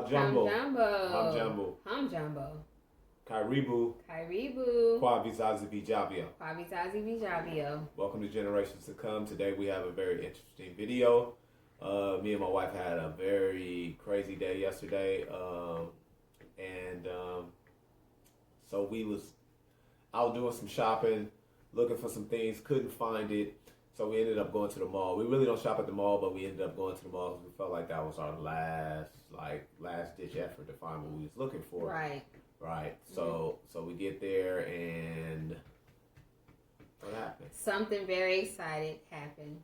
Jambo. Hamjambo. Hamjambo. Karibu. Karibu. Kwa vizazi vijavyo. Kwa vizazi vijavyo. Welcome to Generations to Come. Today we have a very interesting video. Me and my wife had a very crazy day yesterday. So we was out doing some shopping, looking for some things, couldn't find it. So we ended up going to the mall. We really don't shop at the mall, but we ended up going to the mall because we felt like that was our last ditch effort to find what we was looking for. Right. So we get there and what happened? Something very exciting happened.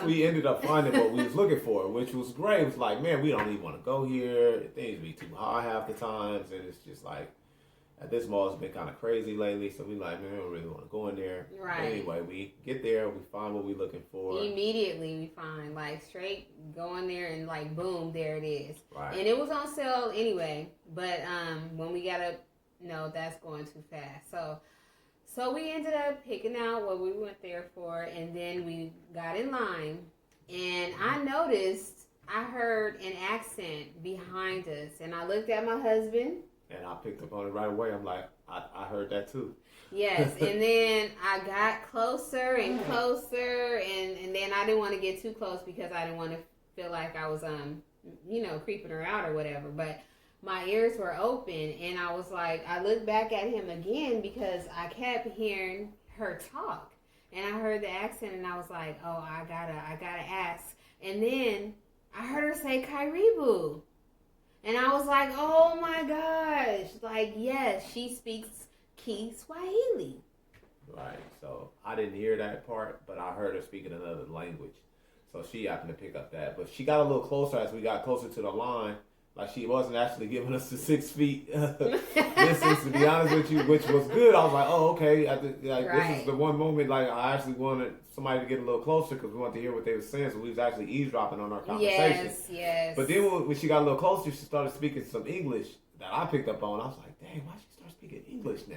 We ended up finding what we was looking for, which was great. It was like, man, we don't even want to go here. Things be too high half the times, and it's just like, at this mall, it's been kind of crazy lately, so we like, man, we don't really want to go in there. Right. But anyway, we get there, we find what we're looking for. Immediately we find, like, straight go in there and, like, boom, there it is. Right. And it was on sale anyway, but when we got up, no, that's going too fast. So we ended up picking out what we went there for, and then we got in line, and I noticed, I heard an accent behind us, and I looked at my husband. And I picked up on it right away. I'm like, I heard that too. Yes, and then I got closer and closer, and then I didn't want to get too close because I didn't want to feel like I was, creeping her out or whatever. But my ears were open, and I was like, I looked back at him again because I kept hearing her talk, and I heard the accent, and I was like, oh, I gotta ask. And then I heard her say Karibu. And I was like, oh my gosh. Like, yes, she speaks Kiswahili. Right. So I didn't hear that part, but I heard her speaking another language. So she happened to pick up that. But she got a little closer as we got closer to the line. Like, she wasn't actually giving us the 6 feet distance, to be honest with you, which was good. I was like, oh, okay. This is the one moment, like, I actually wanted somebody to get a little closer because we wanted to hear what they were saying. So we was actually eavesdropping on our conversation. Yes. But then when she got a little closer, she started speaking some English that I picked up on. I was like, dang, why she start speaking English now?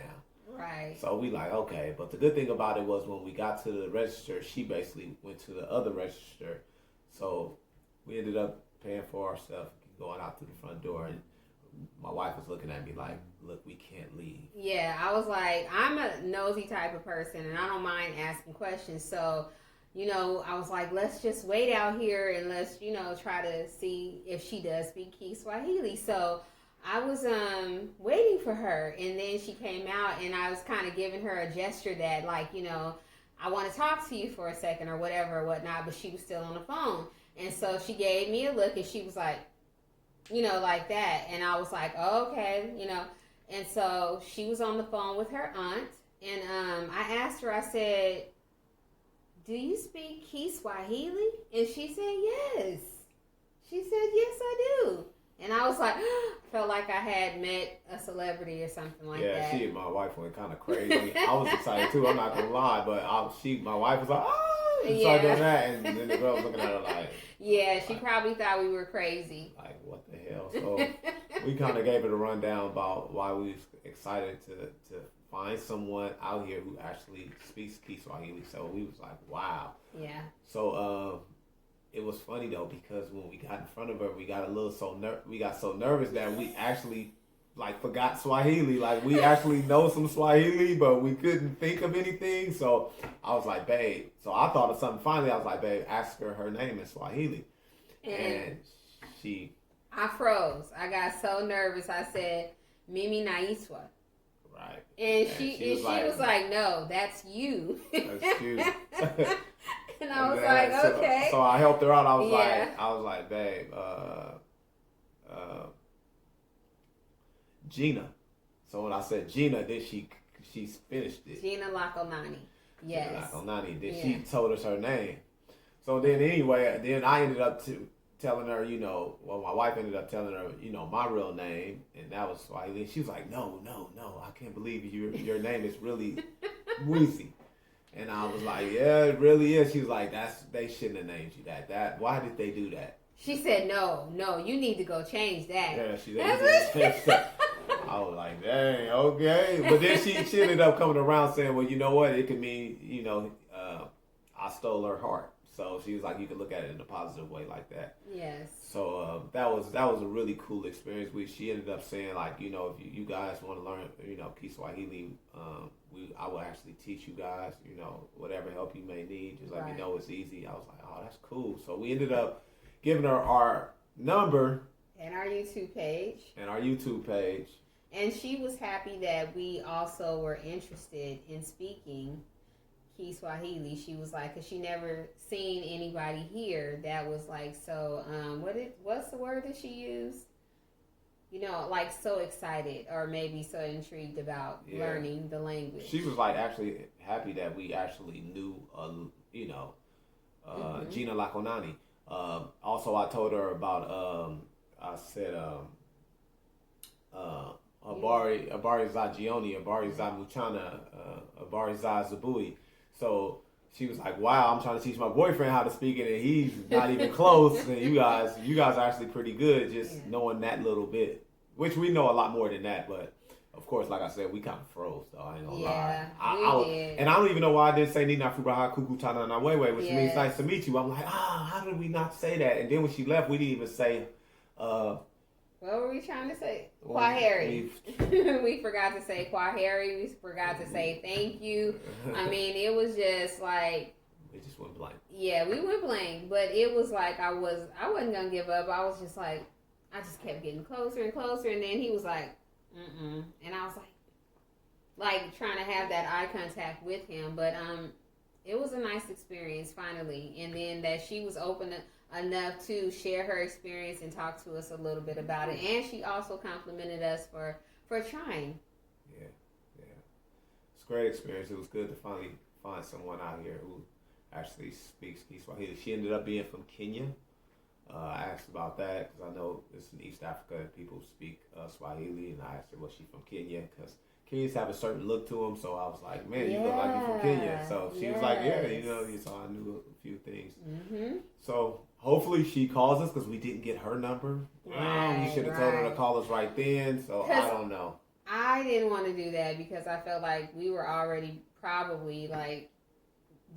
Right. So we like, okay. But the good thing about it was when we got to the register, she basically went to the other register. So we ended up paying for our stuff, going out through the front door, and my wife was looking at me like, look, we can't leave. Yeah, I was like, I'm a nosy type of person, and I don't mind asking questions. So, I was like, let's just wait out here and let's, try to see if she does speak Kiswahili. So I was waiting for her, and then she came out, and I was kind of giving her a gesture that, like, I want to talk to you for a second or whatever or whatnot, but she was still on the phone. And so she gave me a look, and she was like, like that. And I was like, oh, okay, And so she was on the phone with her aunt. And I asked her, I said, do you speak Kiswahili? And she said, yes. She said, yes, I do. And I was like, felt like I had met a celebrity or something like that. Yeah, my wife went kind of crazy. I was excited too, I'm not going to lie. But my wife was like, oh, and started doing that. And then the girl was looking at her like. Yeah, she probably thought we were crazy. Like, what the hell? So we kind of gave it a rundown about why we was excited to find someone out here who actually speaks Kiswahili. So we was like, wow. Yeah. So it was funny though, because when we got in front of her, we got so nervous that we actually like forgot Swahili. Like, we actually know some Swahili, but we couldn't think of anything. So I was like, babe. So I thought of something. Finally, I was like, babe, ask her name in Swahili. And I froze. I got so nervous. I said, Mimi Naiswa. Right. And she was like, no, that's you. That's you. And I was like, okay. So I helped her out. I was like, babe, Gina. So when I said Gina, then she finished it. Gina Lakonani. Yes. Gina Lakonani. Then she told us her name. So then anyway, then I ended up telling her, my wife ended up telling her, my real name, and that was Swahili. She was like, no, I can't believe your name is really Weezy. And I was like, yeah, it really is. She was like, they shouldn't have named you that. Why did they do that? She said, no, you need to go change that. Yeah, she said, I was like, dang, okay. But then she ended up coming around saying, well, you know what? It could mean, I stole her heart. So she was like, you can look at it in a positive way like that. Yes. So that was a really cool experience. She ended up saying like, you know, if you guys want to learn, you know, Kiswahili, I will actually teach you guys, you know, whatever help you may need. Just let me know. It's easy. I was like, oh, that's cool. So we ended up giving her our number and our YouTube page. And she was happy that we also were interested in speaking Kiswahili. She was like, because she never seen anybody here that was like so. What's the word that she used? You know, like so excited or maybe so intrigued about learning the language. She was like actually happy that we actually knew, you know, Gina Lakonani. Also, I told her about. I said, Abari Zajioni, Abari Zamuchana, Abari Zabui. So she was like, wow, I'm trying to teach my boyfriend how to speak it, and he's not even close. And you guys are actually pretty good just knowing that little bit, which we know a lot more than that. But of course, like I said, we kind of froze, so I ain't gonna lie. We did. And I don't even know why I didn't say Nina Fubraha Kukutana na Wewe, which means nice to meet you. I'm like, how did we not say that? And then when she left, we didn't even say, what were we trying to say? Kwaheri. We forgot to say Kwaheri. We forgot to say thank you. I mean, it was just like... It just went blank. Yeah, we went blank. But it was like I wasn't going to give up. I was just like... I just kept getting closer and closer. And then he was like, mm-mm. And I was like trying to have that eye contact with him. But it was a nice experience, finally. And then that she was open enough to share her experience and talk to us a little bit about it, and she also complimented us for trying. Yeah, it's a great experience. It was good to finally find someone out here who actually speaks Kiswahili. She ended up being from Kenya. I asked about that because I know it's in East Africa and people speak Swahili, and I asked her, was she from Kenya? Because Kenyans have a certain look to them, so I was like, man, you look like you're from Kenya. So she was like, yeah, you know, so I knew a few things. Mm-hmm. So hopefully she calls us because we didn't get her number. We should have told her to call us right then, so I don't know. I didn't want to do that because I felt like we were already probably like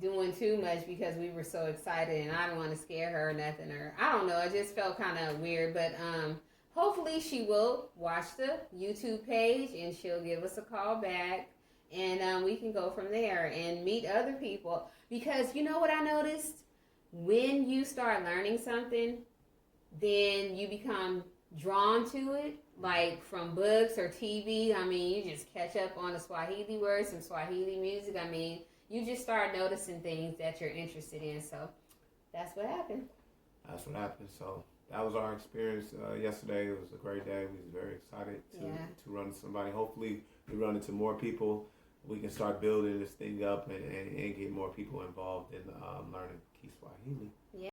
doing too much because we were so excited, and I didn't want to scare her or nothing, or I don't know, it just felt kind of weird. But hopefully she will watch the YouTube page and she'll give us a call back, and we can go from there and meet other people. Because you know what I noticed? When you start learning something, then you become drawn to it, like from books or TV. I mean, you just catch up on the Swahili words, some Swahili music. I mean, you just start noticing things that you're interested in. So that's what happened. So that was our experience yesterday. It was a great day. We was very excited to run into somebody. Hopefully we run into more people. We can start building this thing up and get more people involved in learning Kiswahili. Yeah.